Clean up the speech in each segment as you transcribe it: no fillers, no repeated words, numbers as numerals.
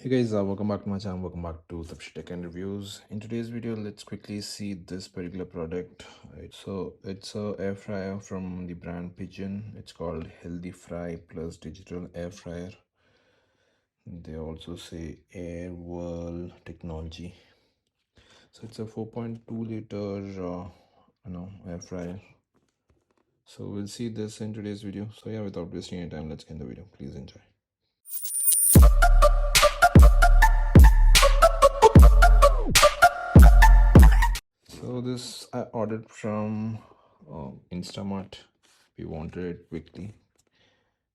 Hey guys, welcome back to my channel. Welcome back to Tapshi Tech and Reviews. In today's video, let's quickly see this particular product. So it's a air fryer from the brand Pigeon. It's called Healthy Fry Plus Digital Air Fryer. They also say Air Whirl Technology. So it's a 4.2 liter, air fryer. So we'll see this in today's video. So yeah, without wasting any time, let's get in the video. Please enjoy. So this I ordered from Instamart. We wanted it quickly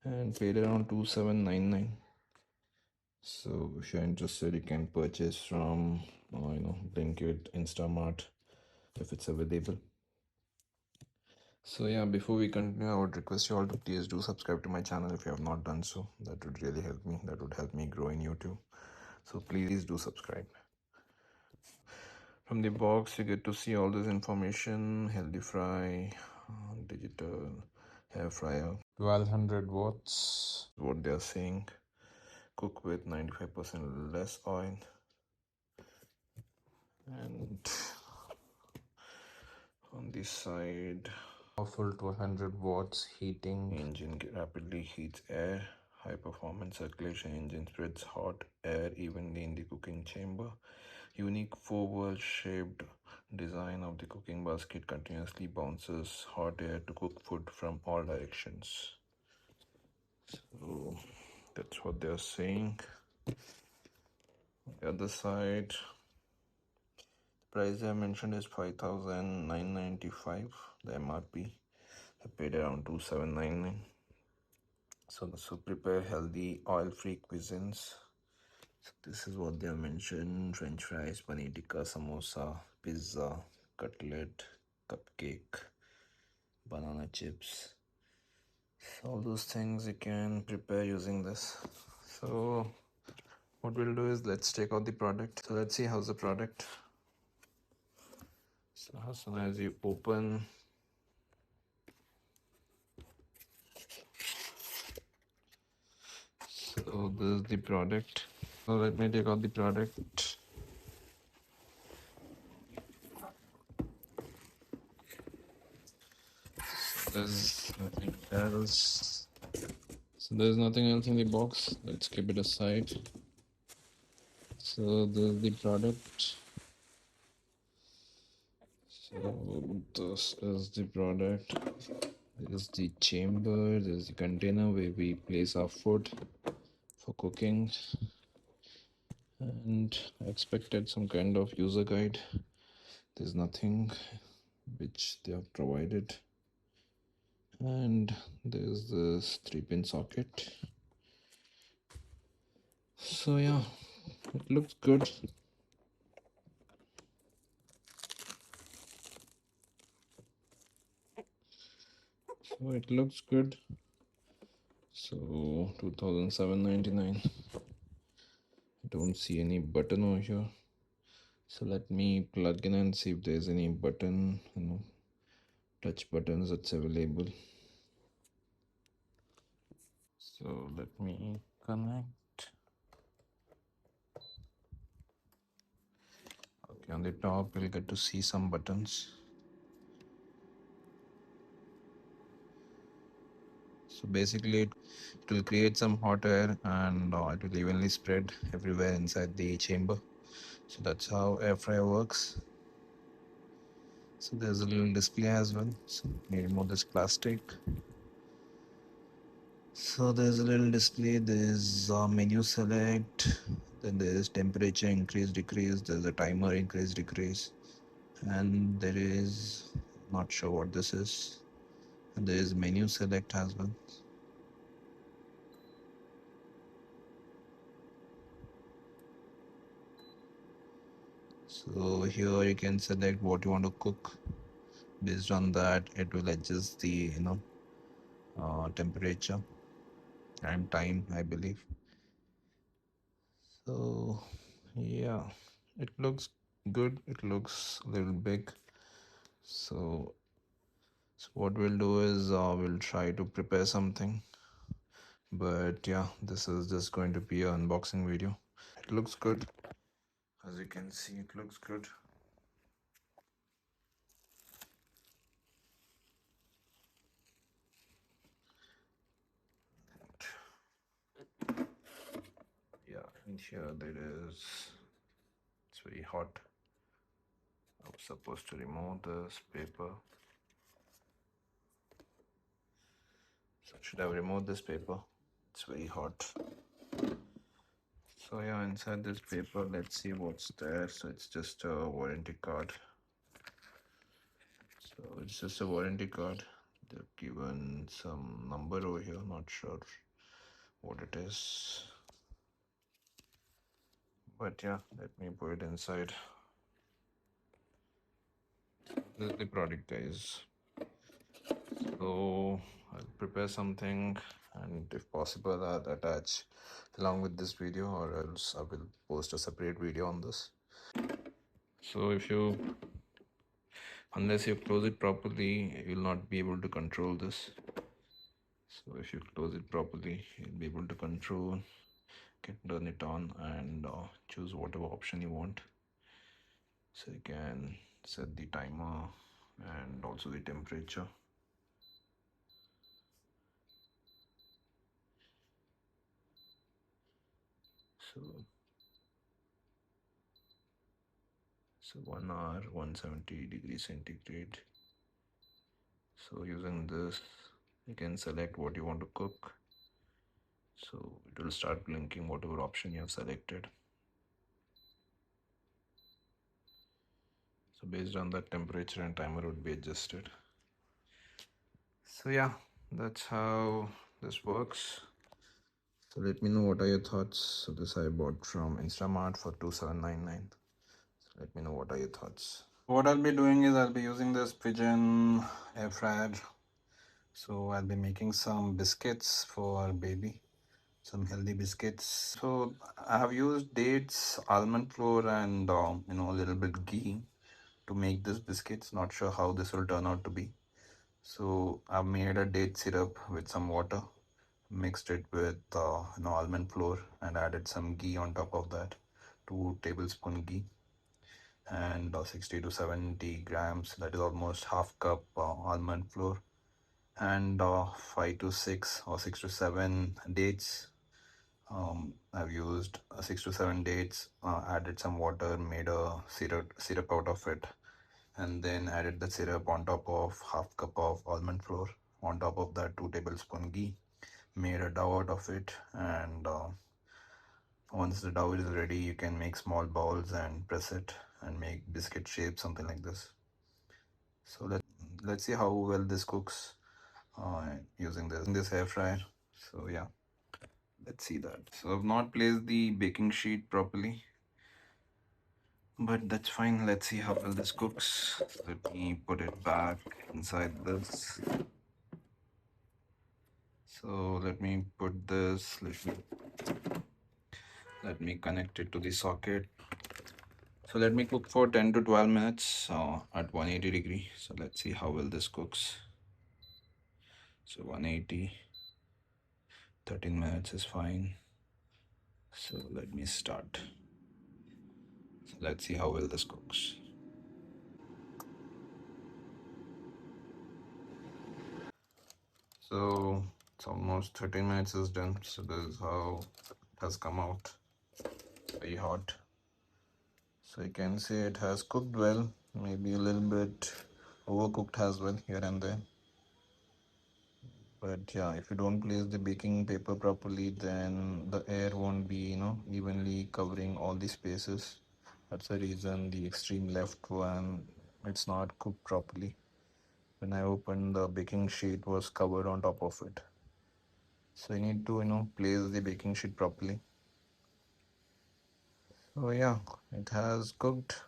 and paid around 2799. So if you're interested, you can purchase from Blinkit, Instamart if it's available. So yeah, before we continue, I would request you all to please do subscribe to my channel if you have not done so. That would really help me. That would help me grow in YouTube. So please do subscribe. From the box, you get to see all this information. Healthy fry, digital air fryer, 1200 watts. What they are saying. Cook with 95% less oil. And on this side, powerful 1200 watts heating engine rapidly heats air. High performance circulation engine spreads hot air evenly in the cooking chamber. Unique four-wheel shaped design of the cooking basket continuously bounces hot air to cook food from all directions. So that's what they're saying. On the other side, the price I mentioned is 5,995. The MRP. I paid around 2,799. So this will prepare healthy oil-free cuisines. So this is what they have mentioned: French fries, paneer tikka, samosa, pizza, cutlet, cupcake, banana chips. So all those things you can prepare using this. So what we'll do is let's take out the product. So let's see how's the product. So as soon as you open, so this is the product. So let me take out the product. There's nothing else. So there's nothing else in the box. Let's keep it aside. So this is the product. So this is the product. This is the chamber. This is the container where we place our food for cooking. And I expected some kind of user guide. There's nothing which they have provided. And there's this 3-pin socket. So yeah, it looks good. So it looks good. So 2,799. I don't see any button over here. So let me plug in and see if there's any button, touch buttons that's available. So let me connect. Okay, on the top we'll get to see some buttons. So basically it will create some hot air and it will evenly spread everywhere inside the chamber. So that's how air fryer works. So there's a little display as well. So let me remove this plastic. So there's a little display. There's a menu select. Then there is temperature increase decrease. There's a timer increase decrease, and there is not sure what this is. And there is menu select as well. So here you can select what you want to cook. Based on that, it will adjust the temperature and time, I believe. So yeah, it looks good. It looks a little big. So what we'll do is we'll try to prepare something. But yeah, this is just going to be an unboxing video. It looks good. As you can see, it looks good. Yeah, and here there is, it's very hot. I was supposed to remove this paper. So should have removed this paper. It's very hot. So yeah, inside this paper, let's see what's there. So it's just a warranty card. So it's just a warranty card. They've given some number over here, not sure what it is. But yeah, let me put it inside. This is the product, guys. So I'll prepare something, and if possible I'll attach along with this video, or else I will post a separate video on this. So unless you close it properly, you will not be able to control this. So if you close it properly, you'll be able to control, can turn it on, and choose whatever option you want. So you can set the timer and also the temperature. So 1 hour, 170 degrees centigrade. So using this, you can select what you want to cook. So it will start blinking whatever option you have selected. So based on that, temperature and timer would be adjusted. So yeah, that's how this works. So let me know what are your thoughts. So this I bought from Instamart for 2799. So let me know what are your thoughts. What I'll be doing is I'll be using this Pigeon air fryer. So I'll be making some biscuits for our baby, some healthy biscuits. So I have used dates, almond flour, and a little bit ghee to make this biscuits. Not sure how this will turn out to be. So I've made a date syrup with some water, mixed it with almond flour, and added some ghee on top of that, 2 tablespoon ghee, and 60 to 70 grams, that is almost half cup almond flour, and 5 to 6 or 6 to 7 dates. I've used 6 to 7 dates, added some water, made a syrup out of it, and then added the syrup on top of half cup of almond flour, on top of that 2 tablespoon ghee, made a dough out of it, and once the dough is ready, you can make small balls and press it and make biscuit shape, something like this. So let's see how well this cooks using this air fryer. So yeah, let's see that. So I've not placed the baking sheet properly, but that's fine. Let's see how well this cooks. Let me put it back inside this. So let me put this, let me connect it to the socket. So let me cook for 10 to 12 minutes at 180 degree. So let's see how well this cooks. So 180, 13 minutes is fine. So let me start. So let's see how well this cooks. So it's almost 13 minutes is done. So this is how it has come out. Very hot. So you can see it has cooked well, maybe a little bit overcooked as well here and there. But yeah, if you don't place the baking paper properly, then the air won't be, evenly covering all the spaces. That's the reason the extreme left one, it's not cooked properly. When I opened, the baking sheet was covered on top of it. So you need to, place the baking sheet properly. So yeah, it has cooked.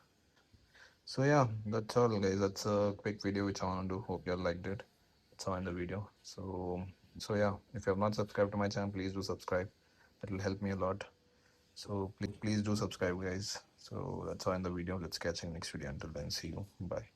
So yeah, that's all guys. That's a quick video which I want to do. Hope you all liked it. That's all in the video. So yeah, if you have not subscribed to my channel, please do subscribe. That will help me a lot. So please do subscribe guys. So that's all in the video. Let's catch you in the next video. Until then, see you. Bye.